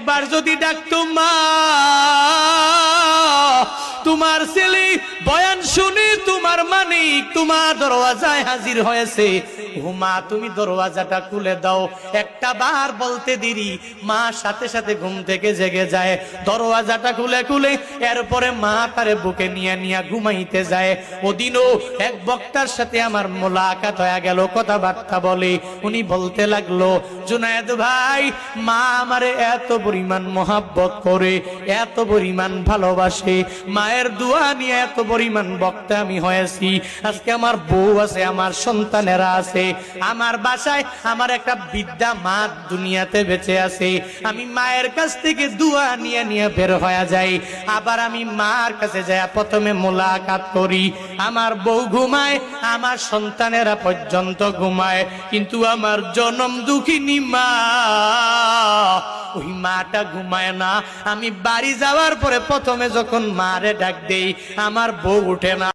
একবার যদি ডাকতো মা, তোমার ছেলে বয়ান শুনে তোমার মানিক তোমার দরওয়াজায় হাজির হয়েছে, ও মা তুমি দরওয়াজাটা খুলে দাও। একটা বার বলতে দেরি, মা সাথে সাথে ঘুম থেকে জেগে যায়, দরওয়াজাটা খুলে খুলে এরপরে মা তারে বুকে নিয়ে নিয়ে ঘুমাইতে যায়। ওদিনও এক বক্তার সাথে আমার মোলাকাত হয়ে গেল, কথাবার্তা বলে। উনি বলতে লাগলো, জুনায়েদ ভাই, মা আমারে এত পরিমাণ মোহাব্বত করে, এত পরিমাণ ভালোবাসে, মায়ের দোয়া নিয়ে এত পরিমাণ বক্তা আমি হয়েছি। আজকে আমার বউ আছে, আমার সন্তানেরা আছে, আমার বাসায় আমার একটা বিদ্যা মা দুনিয়াতে বেঁচে আছে। আমি মায়ের কাছ থেকে দোয়া নিয়ে নিয়ে বের হয়ে যাই, আবার আমি মার কাছে যাই, প্রথমে মোলাকাত করি। আমার বউ ঘুমায়, আমার সন্তানেরা পর্যন্ত ঘুমায়, কিন্তু আমার জনম দুঃখিনী মা, ওই মাটা ঘুমায় না। আমি বাড়ি যাওয়ার পরে প্রথমে যখন মারে ডাক দেই, আমার বউ উঠে না।